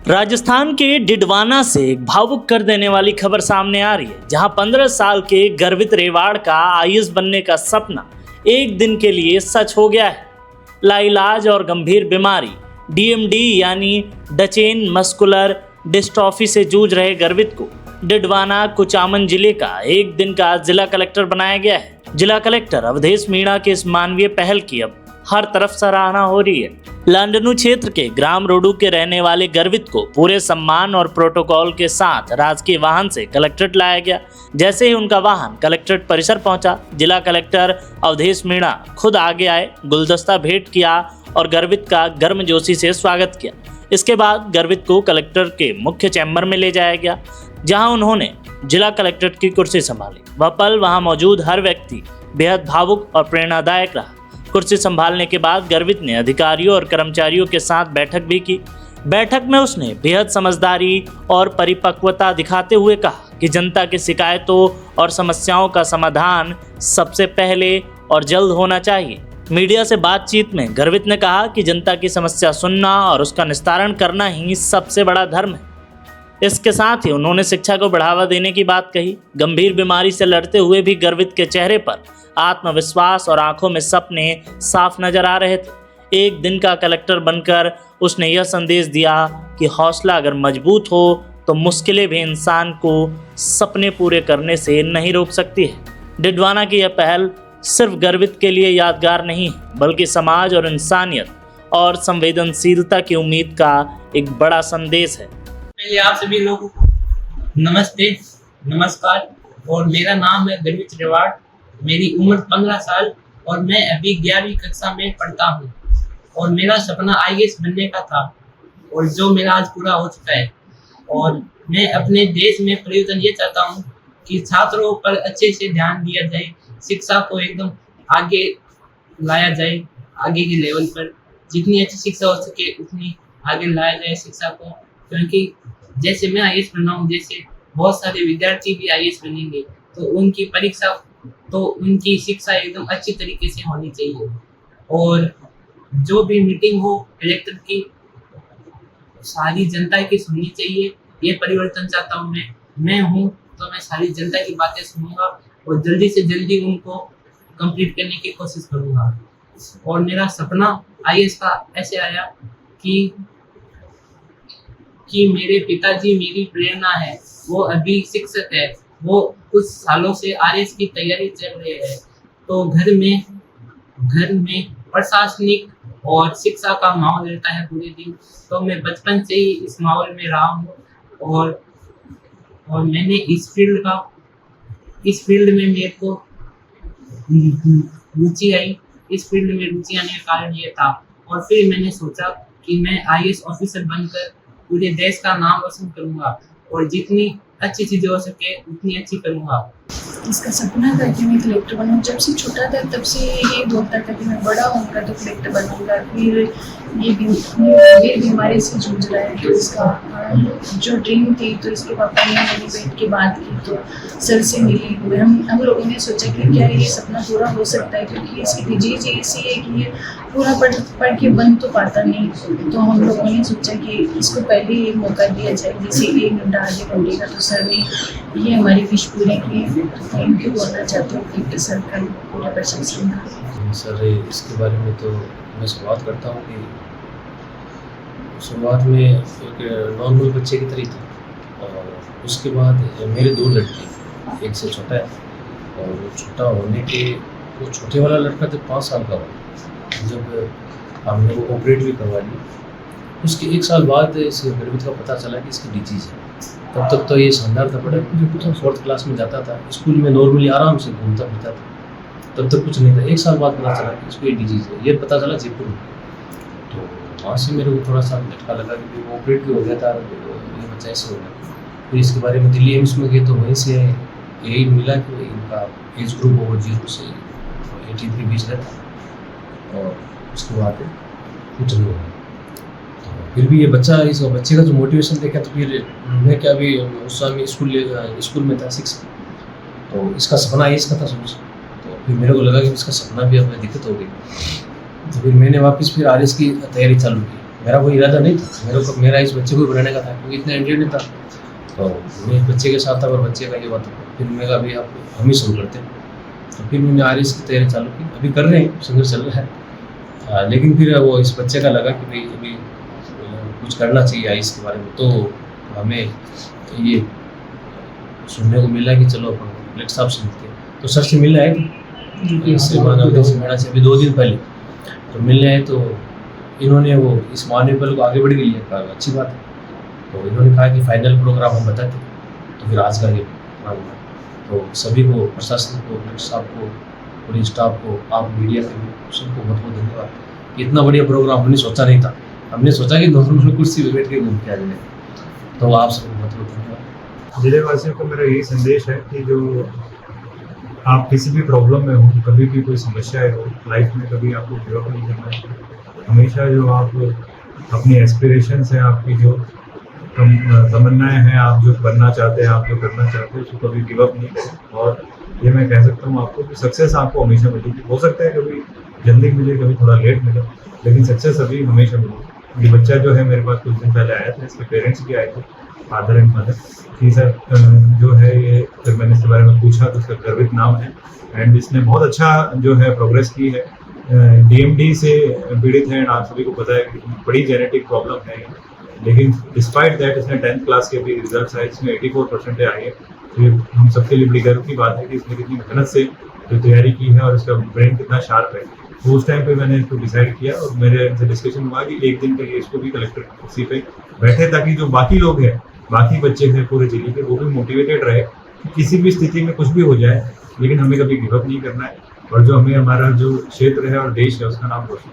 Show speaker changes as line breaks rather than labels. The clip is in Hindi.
राजस्थान के डिडवाना से एक भावुक कर देने वाली खबर सामने आ रही है, जहां 15 साल के गर्वित रेवाड़ का आईएएस बनने का सपना एक दिन के लिए सच हो गया है। लाइलाज और गंभीर बीमारी डीएमडी यानी डचेन मस्कुलर डिस्ट्रॉफी से जूझ रहे गर्वित को डिडवाना कुचामन जिले का एक दिन का जिला कलेक्टर बनाया गया है। जिला कलेक्टर अवधेश मीणा के इस मानवीय पहल की अब हर तरफ सराहना हो रही है। लांडनू क्षेत्र के ग्राम रोडू के रहने वाले गर्वित को पूरे सम्मान और प्रोटोकॉल के साथ राजकीय वाहन से कलेक्ट्रेट लाया गया। जैसे ही उनका वाहन कलेक्ट्रेट परिसर पहुंचा, जिला कलेक्टर अवधेश मीणा खुद आगे आए, गुलदस्ता भेंट किया और गर्वित का गर्मजोशी से स्वागत किया। इसके बाद गर्वित को कलेक्टर के मुख्य चैम्बर में ले जाया गया, जहां उन्होंने जिला कलेक्ट्रेट की कुर्सी संभाली। वह पल वहां मौजूद हर व्यक्ति बेहद भावुक और प्रेरणादायक रहा। कुर्सी संभालने के बाद गर्वित ने अधिकारियों और कर्मचारियों के साथ बैठक भी की। बैठक में उसने बेहद समझदारी और परिपक्वता दिखाते हुए कहा कि जनता की शिकायतों और समस्याओं का समाधान सबसे पहले और जल्द होना चाहिए। मीडिया से बातचीत में गर्वित ने कहा कि जनता की समस्या सुनना और उसका निस्तारण करना ही सबसे बड़ा धर्म है। इसके साथ ही उन्होंने शिक्षा को बढ़ावा देने की बात कही। गंभीर बीमारी से लड़ते हुए भी गर्वित के चेहरे पर आत्मविश्वास और आंखों में सपने साफ नजर आ रहे थे। एक दिन का कलेक्टर बनकर उसने यह संदेश दिया कि हौसला अगर मजबूत हो तो मुश्किलें भी इंसान को सपने पूरे करने से नहीं रोक सकती है। डिडवाना की यह पहल सिर्फ गर्वित के लिए यादगार नहीं, बल्कि समाज और इंसानियत और संवेदनशीलता की उम्मीद का एक बड़ा संदेश है।
पहले आप सभी लोगों को नमस्ते, नमस्कार। और मेरा नाम है गर्वित रेवाड़। मेरी उम्र 15 साल और मैं अभी 11वीं कक्षा में पढ़ता हूँ। और मेरा सपना आईएएस बनने का था, और जो मेरा आज पूरा हो चुका है। और मैं अपने देश में परिवर्तन ये चाहता हूँ कि छात्रों पर अच्छे से ध्यान दिया जाए, शिक्षा को एकदम आगे लाया जाए, आगे के लेवल पर जितनी अच्छी शिक्षा हो सके उतनी आगे लाया जाए शिक्षा को। क्योंकि जैसे मैं आईएएस बना हूँ, जैसे बहुत सारे विद्यार्थी भी आईएएस बनेंगे, तो उनकी परीक्षा तो उनकी शिक्षा एकदम अच्छी तरीके से होनी चाहिए। और जो भी मीटिंग हो कलेक्टर की, सारी जनता की सुननी चाहिए। ये परिवर्तन चाहता हूँ मैं हूँ तो मैं सारी जनता की बातें सुनूंगा और जल्दी से जल्दी उनको कंप्लीट करने की कोशिश करूँगा। और मेरा सपना आईएएस का ऐसे आया कि मेरे पिताजी मेरी प्रेरणा है। वो अभी शिक्षक है, वो कुछ सालों से आईएएस की तैयारी चल रही है। तो घर में प्रशासनिक और शिक्षा का माहौल रहता है पूरे दिन। तो मैं बचपन से ही इस माहौल में रहा हूँ। और मैंने इस फील्ड में मेरे को रुचि आई। इस फील्ड में रुचि आने का कारण ये था। और फिर मैंने सोचा कि मैं आईएएस ऑफिसर बनकर पूरे देश का नाम रोशन करूँगा और जितनी अच्छी चीजें हो सके उतनी अच्छी करूँगा।
इसका सपना था कि मैं कलेक्टर बनूँ। जब से छोटा था तब से ये होता था कि मैं बड़ा होऊंगा तो कलेक्टर बनूंगा। फिर ये बीमारी से जूझ रहा है, तो इसका जो ड्रीम थी, तो इसके पापा ने मेरी बैठ के बात की, तो सर से मिली। हम लोगों ने सोचा कि क्या ये सपना पूरा हो सकता है, क्योंकि इसकी डिजीज ऐसी है कि ये पूरा पढ़ के बन तो पाता नहीं। तो हम लोगों ने सोचा कि इसको पहले ही मौका दिया जाए, जैसे 1 घंटा आधे घंटे का। तो सर ने ये हमारी विश पूरी की। थैंक यू बोलना चाहती हूँ कलेक्टर सर का, पूरे प्रशासन का।
सर इसके बारे में तो मैं शुरुआत करता हूँ कि शुरुआत में एक नॉर्मल बच्चे की तरह थी। और उसके बाद मेरे 2 लड़के, एक से छोटा है, और वो छोटा होने के वो छोटे वाला लड़का जब 5 साल का हुआ, जब हमने वो ऑपरेट भी करवा ली, उसके 1 साल बाद इस गर्वित का पता चला कि इसकी डिजीज़ है। तब तक तो ये शानदार था, बड़ा 4th क्लास में जाता था, स्कूल में नॉर्मली आराम से घूमता फिरता था, तब तक कुछ नहीं था। 1 साल बाद पता चला कि इसको ये डिजीज़ है। ये पता चला जयपुर में। तो वहाँ से मेरे को थोड़ा सा झटका लगा कि वो ऑपरेट भी हो गया था, ये बच्चा ऐसे हो गया। फिर इसके बारे में दिल्ली एम्स में गए, तो वहीं से यही मिला कि इनका एज ग्रुप वो 0 से 18 के बीच रहता। और उसके बाद कुछ नहीं हुआ। तो फिर भी ये बच्चे का जो मोटिवेशन देखा, तो फिर मैं क्या भी उस समय स्कूल में था 6, तो इसका सपना इसका था सोच। तो फिर मेरे को लगा कि इसका सपना भी अब दिक्कत हो गई। तो फिर मैंने वापस फिर आरएस की तैयारी चालू की। मेरा कोई इरादा नहीं था, मेरा इस बच्चे को बनाने का था, क्योंकि इतना इंटरेस्ट नहीं था। तो मैं इस बच्चे के साथ था और बच्चे का ये हुआ, तो फिर मैं कहा अभी आप हम ही शुरू करते हैं। तो फिर मैंने आरएस की तैयारी चालू की, अभी कर रहे हैं, संघर्ष चल रहा है। लेकिन फिर वो इस बच्चे का लगा कि भाई अभी कुछ करना चाहिए आईएएस के बारे में। तो हमें ये सुनने को मिला कि चलो अपन कलेक्टर साहब से मिलते हैं। तो सर से मिलने आए थे, इससे मानव से मिला से अभी 2 दिन पहले तो मिलने आए। तो इन्होंने वो इस महानिपल को आगे बढ़ के लिए कहा, अच्छी बात है। तो इन्होंने कहा कि फाइनल प्रोग्राम हम बताते। तो फिर आज का ये प्रोग्राम हुआ। तो सभी को, प्रशासन को, कलेक्टर साहब को, पूरी स्टाफ को, आप मीडिया के भी सबको बहुत बहुत धन्यवाद। इतना बढ़िया प्रोग्राम हमने सोचा नहीं था। हमने सोचा कि नॉर्मल कुर्सी पे बैठ के घूम के आ जाए। तो आप सबको बहुत बहुत धन्यवाद।
जिलेवासियों को मेरा यही संदेश है कि जो आप किसी भी प्रॉब्लम में हो, कभी भी कोई समस्याएं हो लाइफ में, कभी आपको गिव अप नहीं करना है। हमेशा जो आप अपनी एस्पिरेशंस हैं, आपकी जो तमन्नाएं हैं, आप जो बनना चाहते हैं, आप जो करना चाहते हैं, उसको कभी गिव अप नहीं करें। और ये मैं कह सकता हूँ आपको कि सक्सेस आपको हमेशा मिलेगी। हो सकता है कभी जल्दी मिले, कभी थोड़ा लेट मिले, लेकिन सक्सेस अभी हमेशा मिलेगी। ये बच्चा जो है मेरे पास कुछ दिन पहले आया था, इसके पेरेंट्स भी आए थे, फादर एंड मदर, कि सर जो है ये, फिर मैंने इसके बारे में पूछा तो इसका गर्वित नाम है एंड इसने बहुत अच्छा जो है प्रोग्रेस की है। डीएमडी से पीड़ित है, आप सभी को पता है कि बड़ी जेनेटिक प्रॉब्लम है, लेकिन डिस्पाइट दैट इसने 10th क्लास के भी रिजल्ट आए, इसमें 84% आई है। तो ये हम सबके लिए बड़ी गर्व की बात है कि इसने कितनी मेहनत से जो तैयारी की है और इसका ब्रेन कितना शार्प है। तो उस टाइम पे मैंने इसको डिसाइड किया और मेरे इनसे डिस्कशन हुआ कि एक दिन के लिए इसको भी कलेक्टर कुर्सी पे बैठे, ताकि जो बाकी लोग हैं, बाकी बच्चे हैं पूरे जिले के, वो भी मोटिवेटेड रहे कि किसी भी स्थिति में कुछ भी हो जाए, लेकिन हमें कभी गिव अप नहीं करना है और जो हमें हमारा जो क्षेत्र है और देश है उसका नाम रोशन